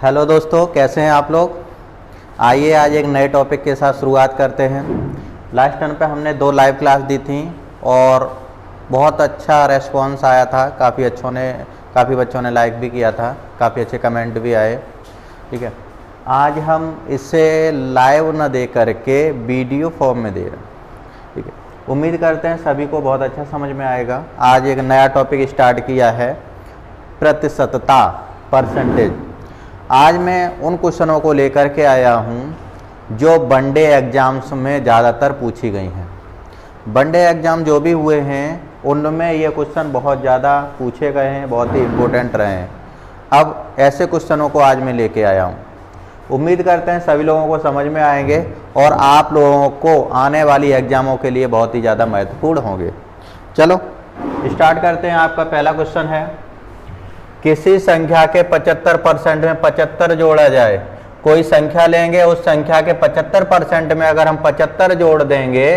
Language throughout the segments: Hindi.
हेलो दोस्तों, कैसे हैं आप लोग। आइए आज एक नए टॉपिक के साथ शुरुआत करते हैं। लास्ट टर्म पे हमने 2 लाइव क्लास दी थी और बहुत अच्छा रेस्पॉन्स आया था। काफ़ी बच्चों ने लाइक भी किया था, काफ़ी अच्छे कमेंट भी आए। ठीक है, आज हम इसे लाइव न दे करके वीडियो फॉर्म में दे रहे हैं। ठीक है, उम्मीद करते हैं सभी को बहुत अच्छा समझ में आएगा। आज एक नया टॉपिक स्टार्ट किया है, प्रतिशतता, परसेंटेज। आज मैं उन क्वेश्चनों को लेकर के आया हूं जो वनडे एग्ज़ाम्स में ज़्यादातर पूछी गई हैं। वनडे एग्ज़ाम जो भी हुए हैं उनमें ये क्वेश्चन बहुत ज़्यादा पूछे गए हैं, बहुत ही इम्पोर्टेंट रहे हैं। अब ऐसे क्वेश्चनों को आज मैं लेके आया हूं। उम्मीद करते हैं सभी लोगों को समझ में आएंगे और आप लोगों को आने वाली एग्ज़ामों के लिए बहुत ही ज़्यादा महत्वपूर्ण होंगे। चलो स्टार्ट करते हैं। आपका पहला क्वेश्चन है, किसी संख्या के 75% में 75 जोड़ा जाए। कोई संख्या लेंगे, उस संख्या के 75% में अगर हम 75 जोड़ देंगे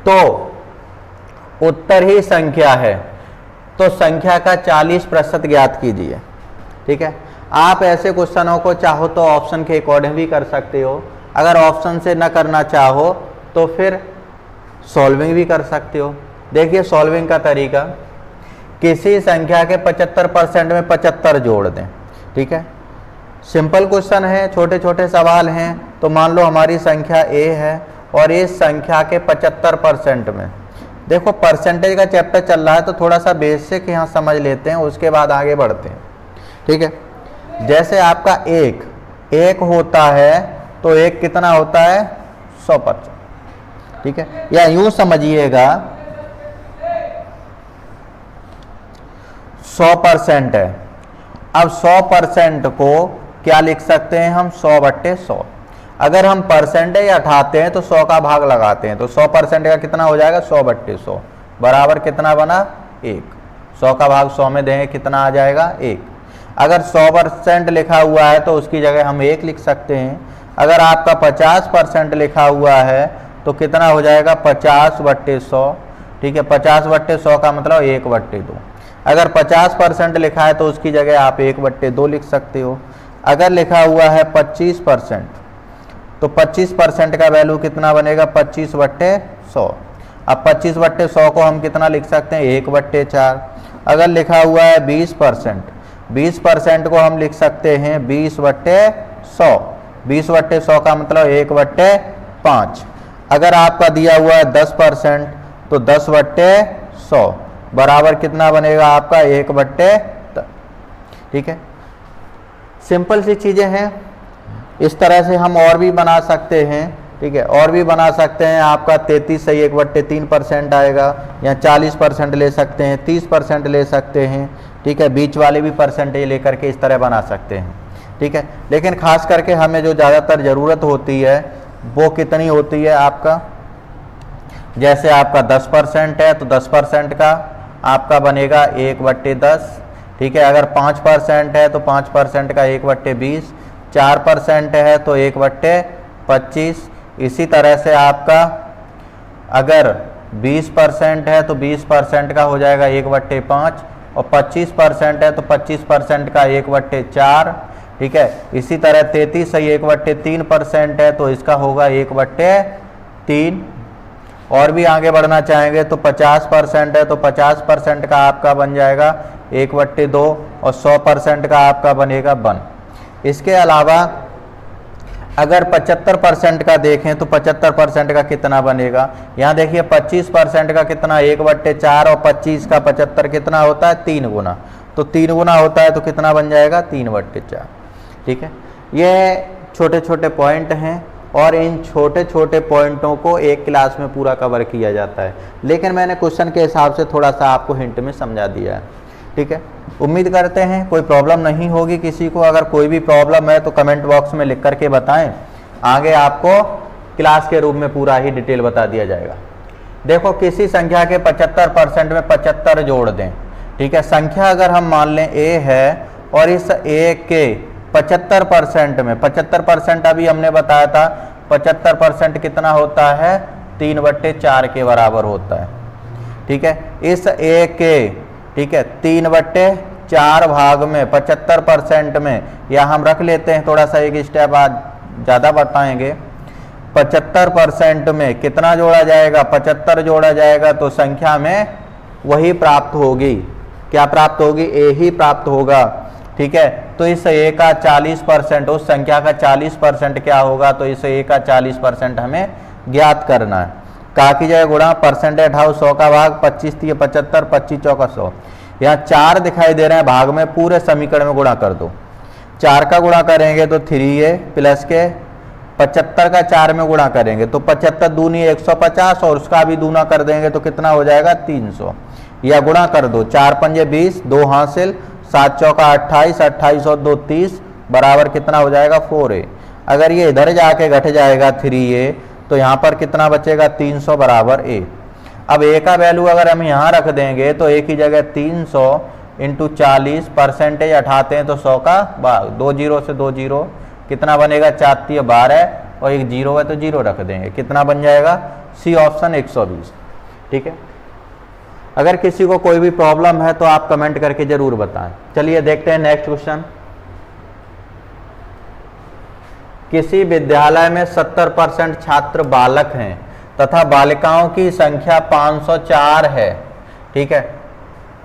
तो उत्तर ही संख्या है, तो संख्या का 40% ज्ञात कीजिए। ठीक है, आप ऐसे क्वेश्चनों को चाहो तो ऑप्शन के अकॉर्डिंग भी कर सकते हो। अगर ऑप्शन से न करना चाहो तो फिर सॉल्विंग भी कर सकते हो। देखिए सॉल्विंग का तरीका, किसी संख्या के 75% में 75 जोड़ दें। ठीक है, सिंपल क्वेश्चन है, छोटे छोटे सवाल हैं। तो मान लो हमारी संख्या a है और इस संख्या के 75% में, देखो परसेंटेज का चैप्टर चल रहा है तो थोड़ा सा बेसिक यहाँ समझ लेते हैं, उसके बाद आगे बढ़ते हैं। ठीक है, जैसे आपका एक होता है तो एक कितना होता है 100%। ठीक है, या यूं समझिएगा 100% है। अब 100% को क्या लिख सकते हैं हम, 100/100। अगर हम परसेंटेज उठाते हैं तो 100 का भाग लगाते हैं तो 100% का कितना हो जाएगा 100/100 बराबर कितना बना 1। 100 का भाग 100 में देंगे कितना आ जाएगा 1। अगर 100% लिखा हुआ है तो उसकी जगह हम 1 लिख सकते हैं। अगर आपका 50% लिखा हुआ है तो कितना हो जाएगा 50/100। ठीक है, 50/100 का मतलब 1/2। अगर 50% लिखा है तो उसकी जगह आप 1/2 लिख सकते हो। अगर लिखा हुआ है 25% तो 25% का वैल्यू कितना बनेगा 25/100। अब 25/100 को हम कितना लिख सकते हैं 1/4। अगर लिखा हुआ है 20% को हम लिख सकते हैं 20/100। 20/100 का मतलब 1/5। अगर आपका दिया हुआ है 10% तो 10/100 बराबर कितना बनेगा आपका 1/10। ठीक है, सिंपल सी चीज़ें हैं। इस तरह से हम और भी बना सकते हैं। ठीक है, और भी बना सकते हैं। आपका 33 से 1/3% आएगा, या 40% ले सकते हैं, 30% ले सकते हैं। ठीक है, बीच वाले भी परसेंटेज लेकर के इस तरह बना सकते हैं। ठीक है, लेकिन खास करके हमें जो ज़्यादातर ज़रूरत होती है वो कितनी होती है आपका, जैसे आपका 10% है तो 10% का आपका बनेगा 1/10। ठीक है, अगर 5% है तो 5% का 1/20। 4% है तो 1/25। इसी तरह से आपका अगर 20% है तो 20% का हो जाएगा 1/5 और 25% है तो 25% का 1/4। ठीक है, इसी तरह 33 से 1/3% है तो इसका होगा 1/3। और भी आगे बढ़ना चाहेंगे तो 50% है तो 50% का आपका बन जाएगा 1/2 और 100% का आपका बनेगा 1। इसके अलावा अगर 75% का देखें तो 75% का कितना बनेगा, यहाँ देखिए 25% का कितना 1/4 और 25 का 75 कितना होता है 3 गुना, तो 3 गुना होता है तो कितना बन जाएगा 3/4। ठीक है, ये छोटे छोटे पॉइंट हैं और इन छोटे छोटे पॉइंटों को एक क्लास में पूरा कवर किया जाता है, लेकिन मैंने क्वेश्चन के हिसाब से थोड़ा सा आपको हिंट में समझा दिया है। ठीक है, उम्मीद करते हैं कोई प्रॉब्लम नहीं होगी किसी को। अगर कोई भी प्रॉब्लम है तो कमेंट बॉक्स में लिख करके बताएं, आगे आपको क्लास के रूप में पूरा ही डिटेल बता दिया जाएगा। देखो किसी संख्या के 75% में 75 जोड़ दें। ठीक है, संख्या अगर हम मान लें a है और इस a के 75% में 75% अभी हमने बताया था 75% कितना होता है 3/4 के बराबर होता है। ठीक है, इस a के ठीक है 3/4 4 भाग में 75% में, या हम रख लेते हैं थोड़ा सा एक स्टेप आज ज़्यादा बताएंगे, 75% में कितना जोड़ा जाएगा, 75 जोड़ा जाएगा तो संख्या में वही प्राप्त होगी। क्या प्राप्त होगी? ए ही प्राप्त होगा। ठीक है, तो इस ए का 40%, उस संख्या का 40% क्या होगा, तो इस ए का 40% हमें ज्ञात करना है। का की जगह गुणा, परसेंटेज हटाओ, 100 का भाग 25 3 75, 25 चौका 100। यहाँ 4 दिखाई दे रहे हैं भाग में, पूरे समीकरण में गुणा कर दो। 4 का गुणा करेंगे तो 3a प्लस के 75 का 4 में गुणा करेंगे तो 75 दूनी 150, और उसका भी दूना कर देंगे तो कितना हो जाएगा 300। या गुणा कर दो, 4 पंजे 20, 2 हासिल, 7 चौका 28, 28 और 2 30 बराबर कितना हो जाएगा 4a। अगर ये इधर जाके घट जाएगा 3a तो यहाँ पर कितना बचेगा 300 बराबर a। अब a का वैल्यू अगर हम यहाँ रख देंगे तो a की जगह 300 इंटू 40, परसेंटेज हटाते हैं तो 100 का भाग, 2 जीरो से 2 जीरो, कितना बनेगा 4 3 12 और एक जीरो है तो जीरो रख देंगे, कितना बन जाएगा सी ऑप्शन 120। ठीक है, अगर किसी को कोई भी प्रॉब्लम है तो आप कमेंट करके जरूर बताएं। चलिए देखते हैं नेक्स्ट क्वेश्चन। किसी विद्यालय में 70% छात्र बालक हैं तथा बालिकाओं की संख्या 504 है। ठीक है,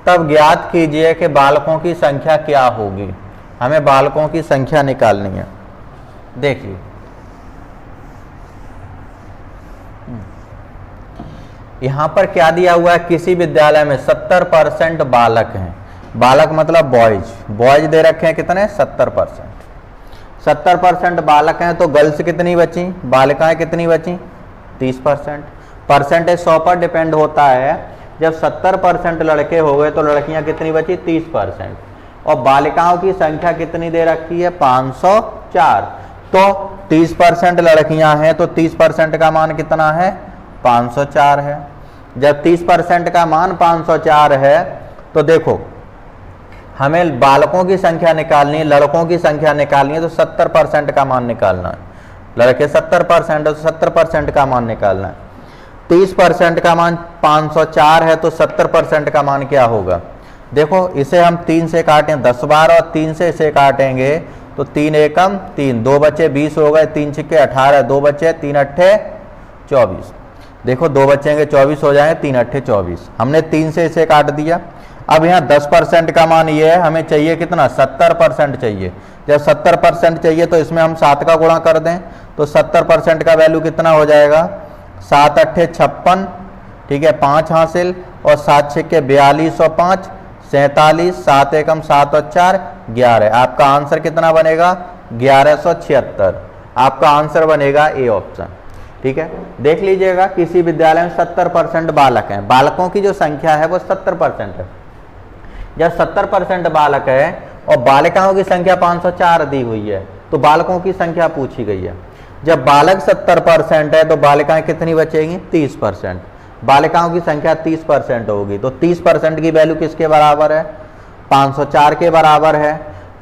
तब ज्ञात कीजिए कि बालकों की संख्या क्या होगी। हमें बालकों की संख्या निकालनी है। देखिए, यहां पर क्या दिया हुआ है, किसी विद्यालय में 70% बालक हैं। बालक मतलब बॉयज, बॉयज दे रखे हैं कितने 70%। 70% बालक हैं तो गर्ल्स कितनी बची, बालिकाएं कितनी बची 30%। परसेंटेज 100 पर डिपेंड होता है। जब 70% लड़के हो गए तो लड़कियां कितनी बची 30%। और बालिकाओं की संख्या कितनी दे रखी है 504, तो 30% लड़कियां हैं तो 30% का मान कितना है 504 है। जब 30% का मान 504 है तो देखो हमें बालकों की संख्या निकालनी है, लड़कों की संख्या निकालनी है तो 70% का मान निकालना है। लड़के 70% तो 70% का मान निकालना है। 30% का मान 504 है तो 70% का मान क्या होगा। देखो इसे हम 3 से काटें 10 बार और 3 से इसे काटेंगे तो 3 एकम 3, 2 बचे 20 हो गए, 3 छिक्के 18, 2 बचे 3 अट्ठे 24। देखो 2 बचेंगे 24 हो जाएंगे, 3 अट्ठे 24। हमने 3 से इसे काट दिया। अब यहाँ 10% का मान ये है, हमें चाहिए कितना 70% चाहिए। जब 70% चाहिए तो इसमें हम 7 का गुणा कर दें तो 70% का वैल्यू कितना हो जाएगा 7 अट्ठे 56। ठीक है, 5 हासिल और 7 छिक्के 42 और 5 47, 7 एकम 7 और 4 11। आपका आंसर कितना बनेगा 1176। आपका आंसर बनेगा ए ऑप्शन। ठीक है, देख लीजिएगा किसी विद्यालय में 70% बालक हैं, बालकों की जो संख्या है वो 70% है। जब 70% बालक है और बालिकाओं की संख्या 504 दी हुई है तो बालकों की संख्या पूछी गई है। जब बालक 70% है तो बालिकाएं कितनी बचेंगी 30%। बालिकाओं की संख्या 30% होगी तो 30% की वैल्यू किसके बराबर है 504 के बराबर है।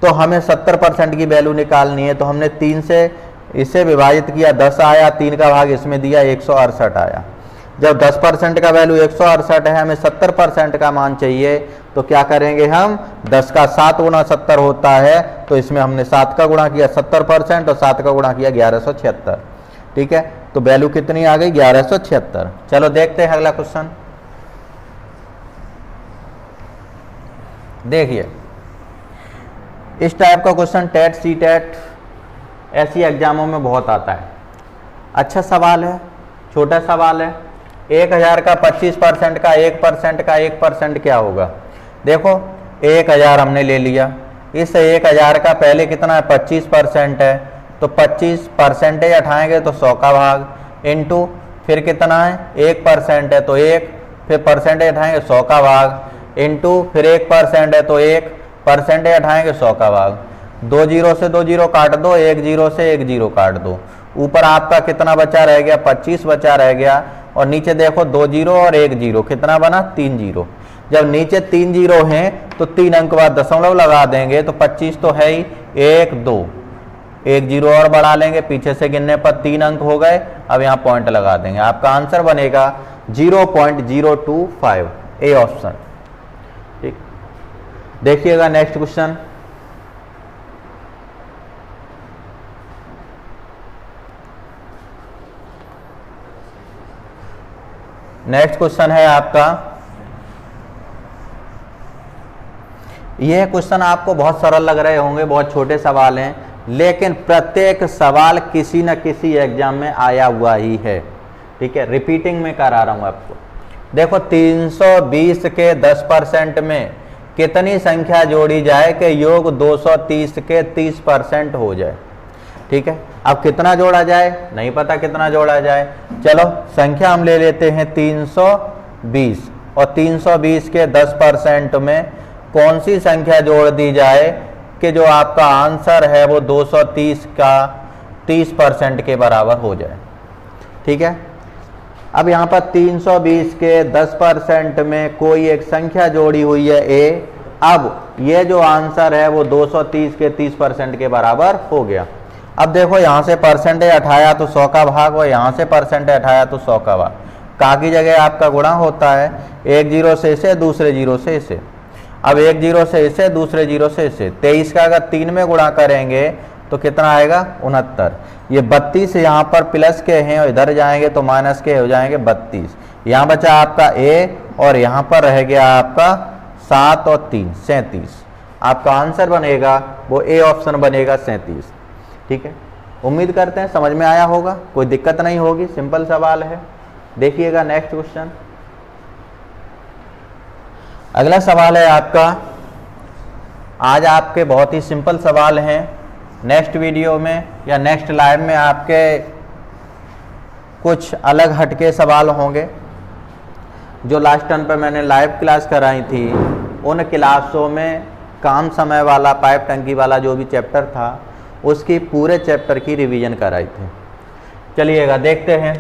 तो हमें 70% की वैल्यू निकालनी है तो हमने 3 से इसे विभाजित किया, 10 आया, 3 का भाग इसमें दिया, 168 आया। जब 10% का वैल्यू 168 है, हमें 70% का मान चाहिए तो क्या करेंगे हम 10 का 7 गुना 70 होता है तो इसमें हमने 7 का गुणा किया 70% और 7 का गुणा किया 1176। ठीक है, तो वैल्यू कितनी आ गई 1176। चलो देखते हैं अगला क्वेश्चन। देखिए इस टाइप का क्वेश्चन टेट सी टेट ऐसी एग्जामों में बहुत आता है। अच्छा सवाल है, छोटा सवाल है। 1000 का 25% का 1% का 1% क्या होगा। देखो 1000 हमने ले लिया, इस 1000 का पहले कितना है 25% है तो 25 परसेंटेज हटाएंगे तो 100 का भाग इंटू फिर कितना है 1% है तो 1, फिर परसेंटेज हटाएंगे 100 का भाग इंटू फिर 1% है तो 1, परसेंटेज हटाएंगे 100 का भाग। 2 जीरो से 2 जीरो काट दो, 1 जीरो से 1 जीरो काट दो। ऊपर आपका कितना बचा रह गया 25 बचा रह गया और नीचे देखो 2 जीरो और 1 जीरो, कितना बना 3 जीरो। जब नीचे 3 जीरो हैं तो 3 अंक बाद दशमलव लगा देंगे तो 25 तो है ही, 1 2 1 जीरो और बढ़ा लेंगे, पीछे से गिनने पर 3 अंक हो गए। अब यहाँ पॉइंट लगा देंगे, आपका आंसर बनेगा 0.025 ए ऑप्शन। ठीक, देखिएगा नेक्स्ट क्वेश्चन। नेक्स्ट क्वेश्चन है आपका, यह क्वेश्चन आपको बहुत सरल लग रहे होंगे, बहुत छोटे सवाल हैं, लेकिन प्रत्येक सवाल किसी न किसी एग्जाम में आया हुआ ही है। ठीक है, रिपीटिंग में करा रहा हूं आपको। देखो 320 के 10% में कितनी संख्या जोड़ी जाए कि योग 230 के 30% हो जाए। ठीक है, अब कितना जोड़ा जाए नहीं पता, कितना जोड़ा जाए। चलो संख्या हम ले लेते हैं 320, और 320 के 10% में कौन सी संख्या जोड़ दी जाए कि जो आपका आंसर है वो 230 का 30% के बराबर हो जाए। ठीक है, अब यहाँ पर 320 के 10% में कोई एक संख्या जोड़ी हुई है a। अब ये जो आंसर है वो 230 के 30% के बराबर हो गया। अब देखो यहाँ से परसेंटेज हटाया तो 100 का भाग, और यहाँ से परसेंटेज हटाया तो 100 का भाग। का की जगह आपका गुणा होता है, एक जीरो से इसे, दूसरे जीरो से इसे। अब एक जीरो से इसे, दूसरे जीरो से इसे। 23 का अगर 3 में गुणा करेंगे तो कितना आएगा 69। ये 32 यहाँ पर प्लस के हैं और इधर जाएंगे तो माइनस के हो जाएंगे 32। यहाँ बचा आपका a, और यहाँ पर रह गया आपका 7 और 3 37। आपका आंसर बनेगा वो ए ऑप्शन बनेगा 37। ठीक है, उम्मीद करते हैं समझ में आया होगा, कोई दिक्कत नहीं होगी, सिंपल सवाल है। देखिएगा नेक्स्ट क्वेश्चन। अगला सवाल है आपका, आज आपके बहुत ही सिंपल सवाल हैं। नेक्स्ट वीडियो में या नेक्स्ट लाइव में आपके कुछ अलग हटके सवाल होंगे। जो लास्ट टाइम पर मैंने लाइव क्लास कराई थी, उन क्लासों में काम समय वाला, पाइप टंकी वाला जो भी चैप्टर था, उसकी पूरे चैप्टर की रिवीजन कराई थी। चलिएगा देखते हैं।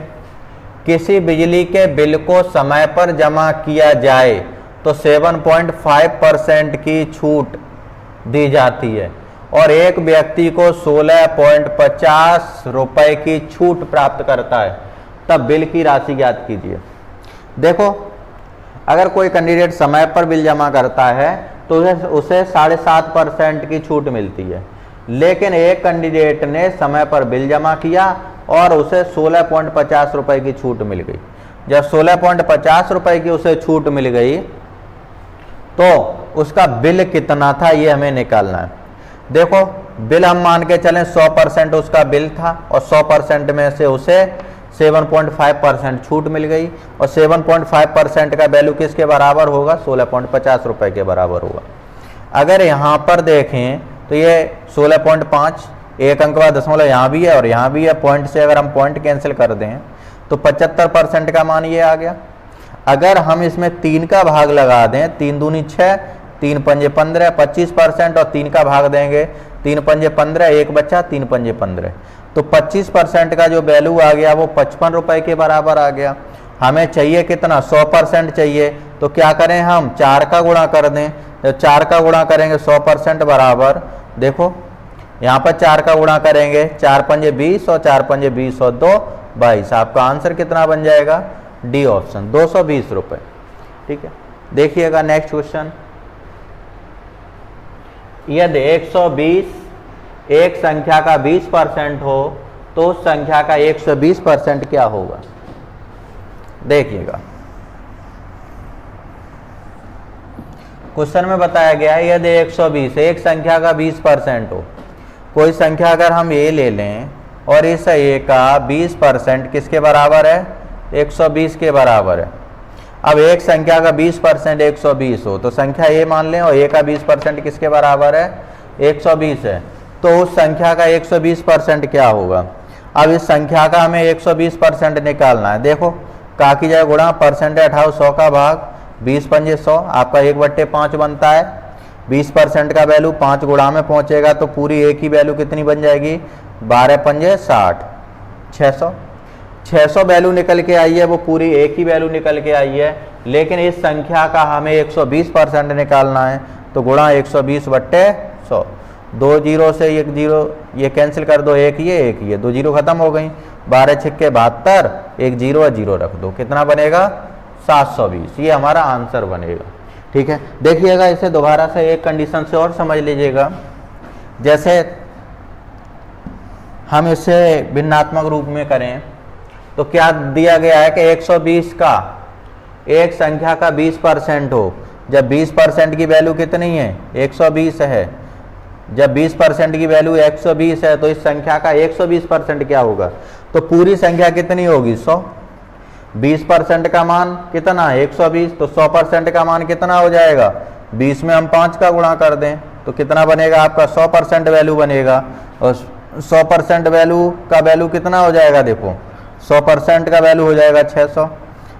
किसी बिजली के बिल को समय पर जमा किया जाए तो 7.5% की छूट दी जाती है, और एक व्यक्ति को 16.50 रुपए की छूट प्राप्त करता है, तब बिल की राशि ज्ञात कीजिए। देखो, अगर कोई कैंडिडेट समय पर बिल जमा करता है तो उसे 7.5% की छूट मिलती है, लेकिन एक कैंडिडेट ने समय पर बिल जमा किया और उसे 16.50 रुपए की छूट मिल गई। जब 16.50 रुपए की उसे छूट मिल गई तो उसका बिल कितना था ये हमें निकालना है। देखो, बिल हम मान के चलें 100% उसका बिल था, और 100% में से उसे 7.5% छूट मिल गई, और 7.5% का वैल्यू किसके बराबर होगा 16.50 रुपए के बराबर होगा। अगर यहाँ पर देखें तो ये 16.5, एक अंक बाद दशमलव यहाँ भी है और यहाँ भी है, पॉइंट से अगर हम पॉइंट कैंसिल कर दें तो 75% का मान ये आ गया। अगर हम इसमें 3 का भाग लगा दें, 3 दूनी 6, 3 पंजे 15, 25%, और 3 का भाग देंगे, 3 पंजे 15, एक बच्चा 3 पंजे 15, तो 25% का जो वैल्यू आ गया वो 55 रुपए के बराबर आ गया। हमें चाहिए कितना 100% चाहिए, तो क्या करें हम 4 का गुणा कर दें। जब 4 का गुणा करेंगे 100% बराबर, देखो यहाँ पर 4 का गुणा करेंगे, 4 पंजे 20 और 4 पंजे 20 और 2 22। आपका आंसर कितना बन जाएगा डी ऑप्शन 220 रुपए। ठीक है, देखिएगा नेक्स्ट क्वेश्चन। यदि 120 एक संख्या का 20% हो तो उस संख्या का 120% क्या होगा। देखिएगा, क्वेश्चन में बताया गया है यदि 120 एक संख्या का 20% हो। कोई संख्या अगर हम ये ले लें और इस ए का 20% किसके बराबर है 120 के बराबर है। अब एक संख्या का 20% 120 हो तो संख्या ए मान लें, और ए का 20% किसके बराबर है 120 है, तो उस संख्या का 120% क्या होगा। अब इस संख्या का हमें 120% निकालना है। देखो, का की जगह गुणा, परसेंटेज हटाओ 100 का भाग, 20 पंजे 100, आपका 1/5 बनता है। 20% का वैल्यू 5 गुणा में पहुंचेगा तो पूरी ए की वैल्यू कितनी बन जाएगी 12 पंजे 60, 600। 600 वैल्यू निकल के आई है, वो पूरी ए की वैल्यू निकल के आई है, लेकिन इस संख्या का हमें 120% निकालना है, तो गुणा 120/100। 2 जीरो से 1 जीरो ये कैंसिल कर दो, एक ये 2 जीरो खत्म हो गई, 12 छिक्के 72, 1 जीरो और जीरो रख दो, कितना बनेगा 720। ये हमारा आंसर बनेगा। ठीक है, देखिएगा इसे दोबारा से एक कंडीशन से और समझ लीजिएगा। जैसे हम इसे भिन्नात्मक रूप में करें तो क्या दिया गया है कि 120 का एक संख्या का 20% हो। जब 20% की वैल्यू कितनी है, 120 है। जब 20% की वैल्यू 120 है तो इस संख्या का 120% क्या होगा, तो पूरी संख्या कितनी होगी, 100। 20% का मान कितना है, 120, तो 100% का मान कितना हो जाएगा, 20 में हम 5 का गुणा कर दें तो कितना बनेगा आपका, 100% वैल्यू बनेगा। और 100% वैल्यू का वैल्यू कितना हो जाएगा, देखो 100% का वैल्यू हो जाएगा 600।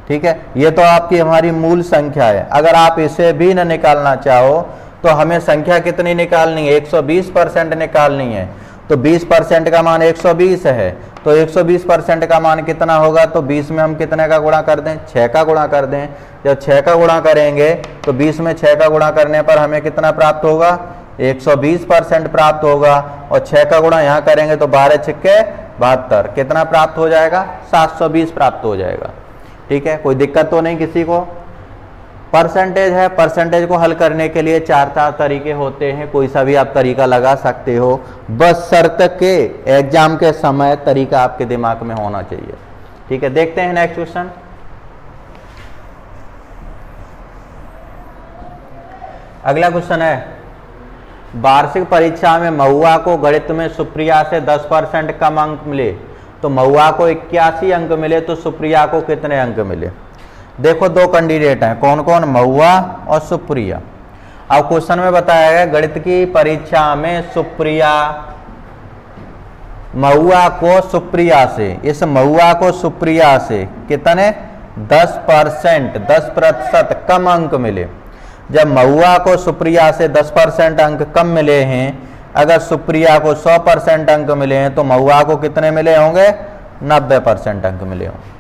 ठीक है, ये तो आपकी हमारी मूल संख्या है। अगर आप इसे भी न निकालना चाहो तो हमें संख्या कितनी निकालनी है, 120% निकालनी है। तो 20% का मान 120 है, तो 120% का मान कितना होगा, तो 20 में हम कितने का गुणा कर दें, 6 का गुणा कर दें। जब 6 का गुणा करेंगे तो 20 में 6 का गुणा करने पर हमें कितना प्राप्त होगा, 120% प्राप्त होगा। और 6 का गुणा यहाँ करेंगे तो 12 छिक्के 72, कितना प्राप्त हो जाएगा, 720 प्राप्त हो जाएगा। ठीक है, कोई दिक्कत तो नहीं किसी को। परसेंटेज है, परसेंटेज को हल करने के लिए 4 तरीके होते हैं, कोई सा भी आप तरीका लगा सकते हो, बस शर्त के एग्जाम के समय तरीका आपके दिमाग में होना चाहिए। ठीक है, देखते हैं नेक्स्ट क्वेश्चन। अगला क्वेश्चन है, वार्षिक परीक्षा में महुआ को गणित में सुप्रिया से 10% कम अंक मिले, तो महुआ को 81 अंक मिले, तो सुप्रिया को कितने अंक मिले। देखो दो कैंडिडेट हैं, कौन कौन, महुआ और सुप्रिया। अब क्वेश्चन में बताया गया गणित की परीक्षा में सुप्रिया, महुआ को सुप्रिया से, इस महुआ को सुप्रिया से कितने 10% कम अंक मिले। जब महुआ को सुप्रिया से 10% अंक कम मिले हैं, अगर सुप्रिया को 100% अंक मिले हैं तो महुआ को कितने मिले होंगे, 90% अंक मिले होंगे।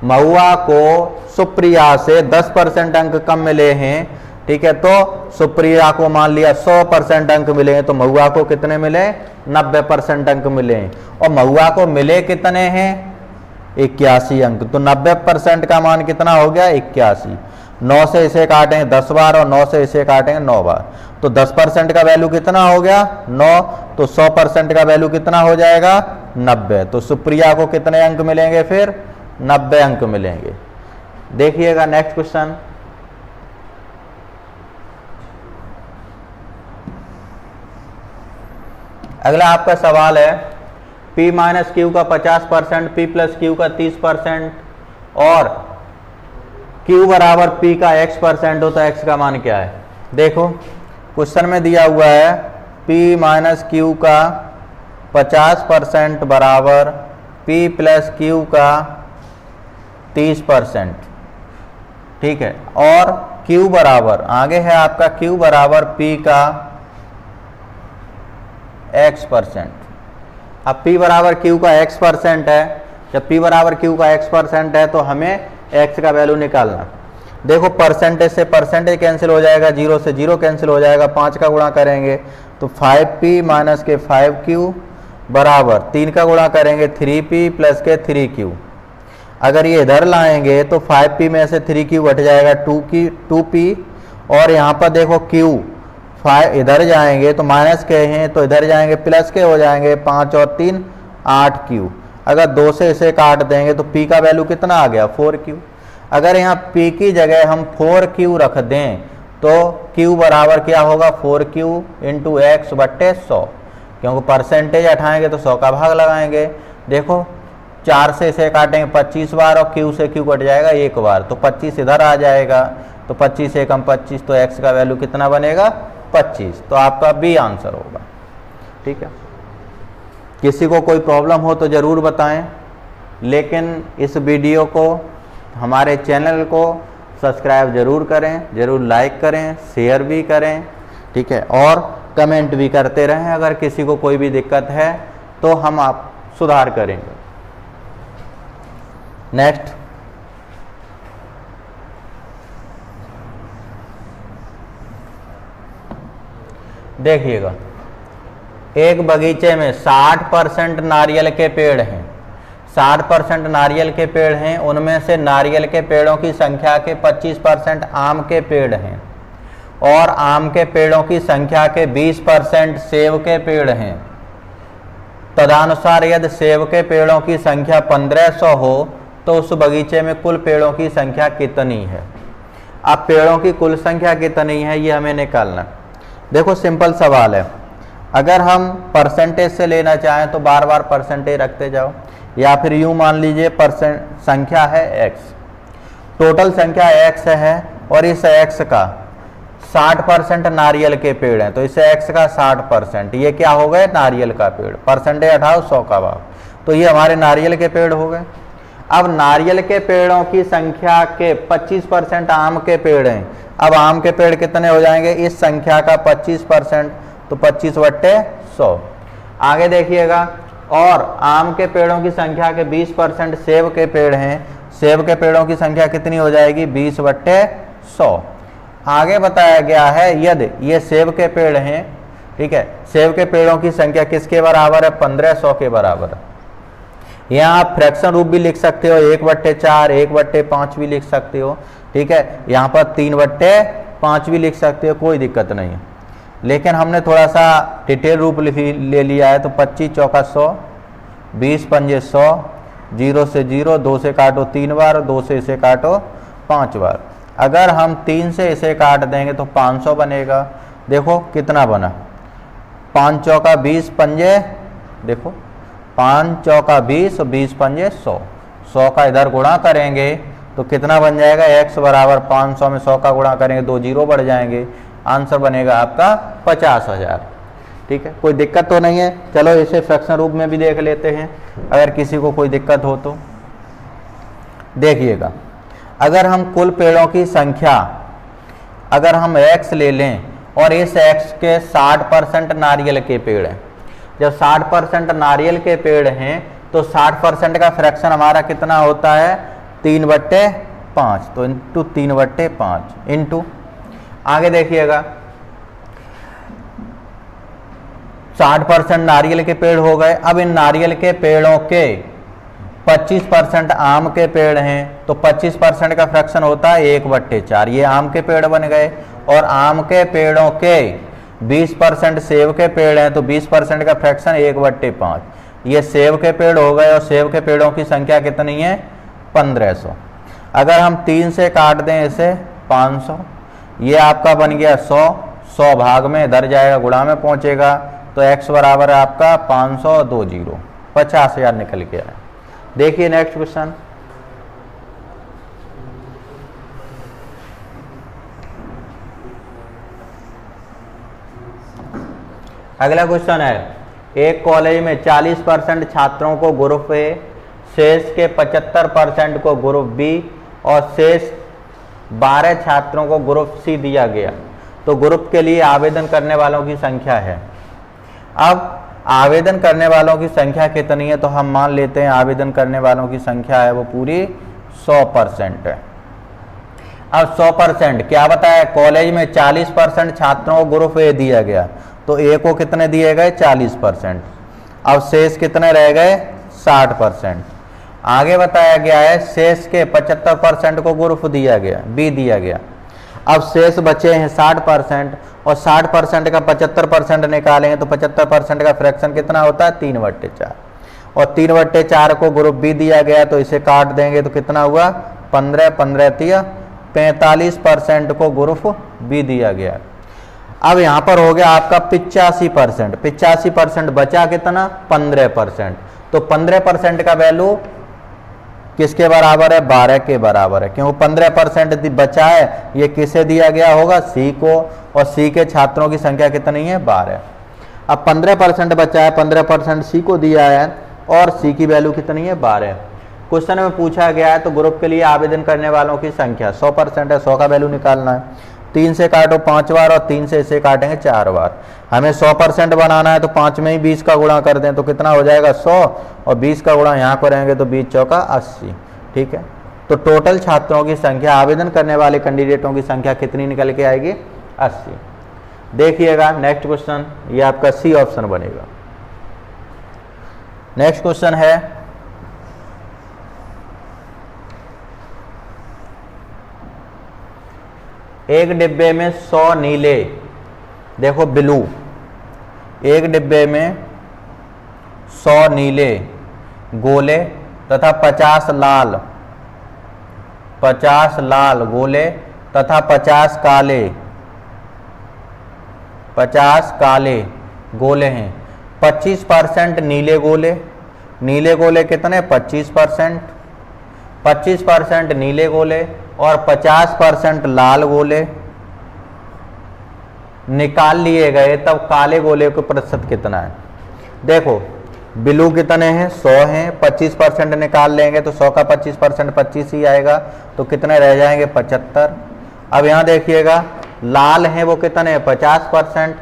महुआ को सुप्रिया से 10% अंक कम मिले हैं, ठीक है, तो सुप्रिया को मान लिया 100% अंक मिले हैं, तो महुआ को कितने मिले, 90% अंक मिले हैं। और महुआ को मिले कितने हैं, 81 अंक, तो 90% का मान कितना हो गया, 81। 9 से इसे काटेंगे 10 बार और 9 से इसे काटेंगे 9 बार, तो 10% का वैल्यू कितना हो गया, 9, तो 100% का वैल्यू कितना हो जाएगा, 90। तो सुप्रिया को कितने अंक मिलेंगे, फिर 90 अंक मिलेंगे। देखिएगा नेक्स्ट क्वेश्चन। अगला आपका सवाल है, P माइनस क्यू का 50%, P प्लस क्यू का 30% और Q बराबर P का x% हो तो x का मान क्या है। देखो क्वेश्चन में दिया हुआ है P माइनस क्यू का 50% बराबर P प्लस क्यू का 30%, ठीक है, और Q बराबर, आगे है आपका Q बराबर P का x%। अब P बराबर Q का x% है, जब P बराबर Q का x% है तो हमें x का वैल्यू निकालना। देखो परसेंटेज से परसेंटेज कैंसिल हो जाएगा, 0 से 0 कैंसिल हो जाएगा, 5 का गुणा करेंगे तो 5p माइनस के 5q बराबर 3 का गुणा करेंगे 3p प्लस के 3q। अगर ये इधर लाएंगे तो 5p में से 3q हट जाएगा 2p, और यहाँ पर देखो q 5 इधर जाएंगे तो माइनस के हैं तो इधर जाएंगे प्लस के हो जाएंगे, 5 और 3 8q। अगर 2 से इसे काट देंगे तो p का वैल्यू कितना आ गया, 4q। अगर यहाँ p की जगह हम 4q रख दें तो q बराबर क्या होगा, 4q इंटू एक्स बट्टे 100, क्योंकि परसेंटेज हटाएंगे तो 100 का भाग लगाएंगे। देखो 4 से इसे काटेंगे 25 बार और q से q कट जाएगा 1 बार, तो 25 इधर आ जाएगा, तो 25 से कम 25, तो x का वैल्यू कितना बनेगा, 25। तो आपका बी आंसर होगा। ठीक है, किसी को कोई प्रॉब्लम हो तो ज़रूर बताएं, लेकिन इस वीडियो को, हमारे चैनल को सब्सक्राइब ज़रूर करें, ज़रूर लाइक करें, शेयर भी करें, ठीक है, और कमेंट भी करते रहें। अगर किसी को कोई भी दिक्कत है तो हम आप सुधार करेंगे। नेक्स्ट, देखिएगा, एक बगीचे में 60% नारियल के पेड़ हैं, 60% नारियल के पेड़ हैं, उनमें से नारियल के पेड़ों की संख्या के 25% आम के पेड़ हैं। और आम के पेड़ों की संख्या के 20% सेब के पेड़ हैं, तदनुसार यदि सेब के पेड़ों की संख्या 1500 हो तो उस बगीचे में कुल पेड़ों की संख्या कितनी है। अब पेड़ों की कुल संख्या कितनी है ये हमें निकालना। देखो सिंपल सवाल है, अगर हम परसेंटेज से लेना चाहें तो बार बार परसेंटेज रखते जाओ, या फिर यूं मान लीजिए परसेंट संख्या है x, टोटल संख्या x है और इस x का 60% नारियल के पेड़ हैं, तो इस x का 60%, ये क्या हो गए नारियल का पेड़, परसेंटेज हटाओ 100 का भाग, तो ये हमारे नारियल के पेड़ हो गए। अब नारियल के पेड़ों की संख्या के 25% आम के पेड़ हैं, अब आम के पेड़ कितने हो जाएंगे, इस संख्या का 25%, तो 25/100। आगे देखिएगा, और आम के पेड़ों की संख्या के 20% सेब के पेड़ हैं, सेब के पेड़ों की संख्या कितनी हो जाएगी 20/100। आगे बताया गया है यदि ये सेब के पेड़ हैं, ठीक है, सेब के पेड़ों की संख्या किसके बराबर है 1500 के बराबर है। यहाँ आप फ्रैक्शन रूप भी लिख सकते हो, 1/4, 1/5 भी लिख सकते हो, ठीक है, यहाँ पर 3/5 भी लिख सकते हो, कोई दिक्कत नहीं है। लेकिन हमने थोड़ा सा डिटेल रूप ले लिया है, तो 25 चौका 100, 20 पंजे 100, 0 से 0, 2 से काटो 3 बार, 2 से इसे काटो 5 बार। अगर हम 3 से इसे काट देंगे तो 500 बनेगा। देखो कितना बना, 5 चौका 20 पंजे, देखो 5 चौका 20 और 20 पंजे 100, 100 का इधर गुणा करेंगे तो कितना बन जाएगा, x बराबर 500 में 100 का गुणा करेंगे 2 जीरो बढ़ जाएंगे, आंसर बनेगा आपका 50,000। ठीक है, कोई दिक्कत तो नहीं है। चलो इसे फ्रैक्शन रूप में भी देख लेते हैं, अगर किसी को कोई दिक्कत हो तो। देखिएगा, अगर हम कुल पेड़ों की संख्या, अगर हम x ले लें और इस x के 60% नारियल के पेड़ हैं, जब 60% नारियल के पेड़ हैं तो 60% का फ्रैक्शन हमारा कितना होता है 3/5, तो इंटू 3/5 इंटू, आगे देखिएगा 60% नारियल के पेड़ हो गए। अब इन नारियल के पेड़ों के 25% आम के पेड़ हैं, तो 25% का फ्रैक्शन होता है 1/4, ये आम के पेड़ बन गए। और आम के पेड़ों के 20% सेब के पेड़ हैं, तो 20% का फ्रैक्शन 1/5, ये सेब के पेड़ हो गए। और सेब के पेड़ों की संख्या कितनी है 1500। अगर हम 3 से काट दें इसे 500, ये आपका बन गया 100, 100 भाग में इधर जाएगा गुणा में पहुंचेगा, तो x बराबर है आपका 500 2 जीरो, 50,000 निकल के आया। देखिए नेक्स्ट क्वेश्चन, अगला क्वेश्चन है, एक कॉलेज में 40% छात्रों को ग्रुप ए, शेष के 75% को ग्रुप बी और शेष 12 छात्रों को ग्रुप सी दिया गया, तो ग्रुप के लिए आवेदन करने वालों की संख्या है। अब आवेदन करने वालों की संख्या कितनी है, तो हम मान लेते हैं आवेदन करने वालों की संख्या है वो पूरी 100% है। अब 100% क्या बताया, कॉलेज में 40% छात्रों को ग्रुप ए दिया गया, तो ए को कितने दिए गए 40%, अब शेष कितने रह गए 60%। आगे बताया गया है शेष के 75% को ग्रुप दिया गया, बी दिया गया। अब शेष बचे हैं 60%, और 60% का 75% निकालेंगे तो 75% का फ्रैक्शन कितना होता है 3/4, और 3/4 को ग्रुप बी दिया गया, तो इसे काट देंगे तो कितना हुआ 15, 15 3 45% को ग्रुप बी दिया गया। अब यहाँ पर हो गया आपका 85%, 85% बचा कितना 15%, तो 15% का वैल्यू किसके बराबर है 12 के बराबर है, क्योंकि 15% बचा है, ये किसे दिया गया होगा सी को, और सी के छात्रों की संख्या कितनी है 12। अब 15% बचा है, 15% सी को दिया है और सी की वैल्यू कितनी है 12। क्वेश्चन में पूछा गया है तो ग्रुप के लिए आवेदन करने वालों की संख्या 100% है, 100 का वैल्यू निकालना है। 3 से काटो 5 बार और 3 से इसे काटेंगे 4 बार। हमें 100% बनाना है तो 5 में ही 20 का गुणा कर दें तो कितना हो जाएगा 100, और 20 का गुणा यहाँ करेंगे तो 20 चौका 80। ठीक है, तो टोटल छात्रों की संख्या, आवेदन करने वाले कैंडिडेटों की संख्या कितनी निकल के आएगी 80। देखिएगा नेक्स्ट क्वेश्चन, ये आपका सी ऑप्शन बनेगा। नेक्स्ट क्वेश्चन है, एक डिब्बे में 100 नीले, देखो ब्लू, एक डिब्बे में 100 नीले गोले तथा 50 लाल गोले तथा 50 काले गोले हैं। 25% नीले गोले, नीले गोले कितने 25%, 25% नीले गोले और 50% लाल गोले निकाल लिए गए, तब काले गोले का प्रतिशत कितना है। देखो ब्लू कितने हैं 100 हैं, 25% निकाल लेंगे तो 100 का 25% 25 ही आएगा, तो कितने रह जाएंगे 75। अब यहाँ देखिएगा लाल हैं वो कितने हैं 50%,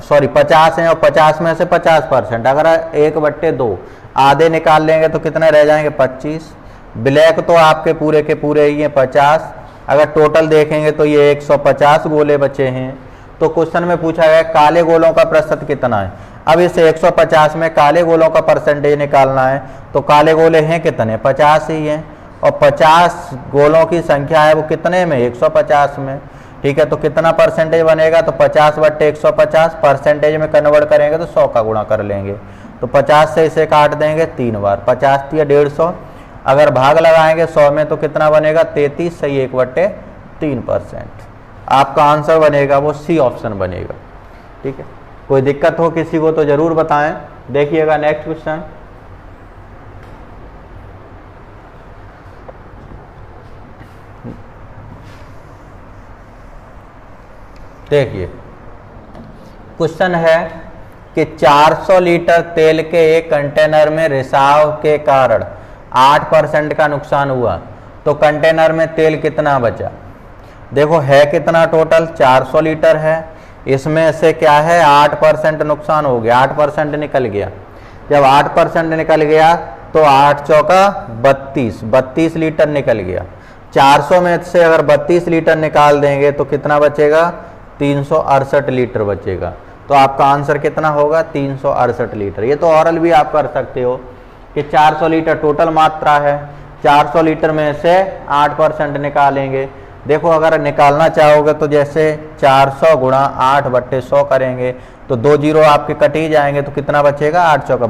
सॉरी 50 हैं और 50 में से 50%, अगर 1/2 आधे निकाल लेंगे तो कितने रह जाएंगे 25। ब्लैक तो आपके पूरे के पूरे ही हैं 50, अगर टोटल देखेंगे तो ये 150 गोले बचे हैं। तो क्वेश्चन में पूछा गया काले गोलों का प्रतिशत कितना है। अब इस 150 में काले गोलों का परसेंटेज निकालना है, तो काले गोले हैं कितने 50 ही हैं, और 50 गोलों की संख्या है वो कितने में 150 में, ठीक है। तो कितना परसेंटेज बनेगा, तो 50/150, परसेंटेज में कन्वर्ट करेंगे तो 100 का गुणा कर लेंगे, तो 50 से इसे काट देंगे 3 बार, 50 या 150, अगर भाग लगाएंगे 100 में तो कितना बनेगा 33 सही 1/3%। आपका आंसर बनेगा वो सी ऑप्शन बनेगा, ठीक है। कोई दिक्कत हो किसी को तो जरूर बताएं। देखिएगा नेक्स्ट क्वेश्चन, देखिए क्वेश्चन है कि 400 लीटर तेल के एक कंटेनर में रिसाव के कारण 8% का नुकसान हुआ, तो कंटेनर में तेल कितना बचा। देखो है कितना टोटल 400 लीटर है, इसमें से क्या है 8% नुकसान हो गया, 8% निकल गया। जब 8% निकल गया तो 8 चौका 32 लीटर निकल गया। 400 में से अगर 32 लीटर निकाल देंगे तो कितना बचेगा 368 लीटर बचेगा। तो आपका आंसर कितना होगा 368 लीटर। ये तो ऑरल भी आप कर सकते हो कि 400 लीटर टोटल मात्रा है, 400 लीटर में से 8% निकालेंगे। देखो अगर निकालना चाहोगे तो जैसे 400 गुणा 8/100 करेंगे तो 2 जीरो आपके कट ही जाएंगे, तो कितना बचेगा 8 चौका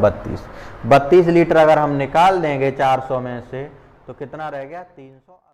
32 लीटर अगर हम निकाल देंगे 400 में से तो कितना रह गया 300।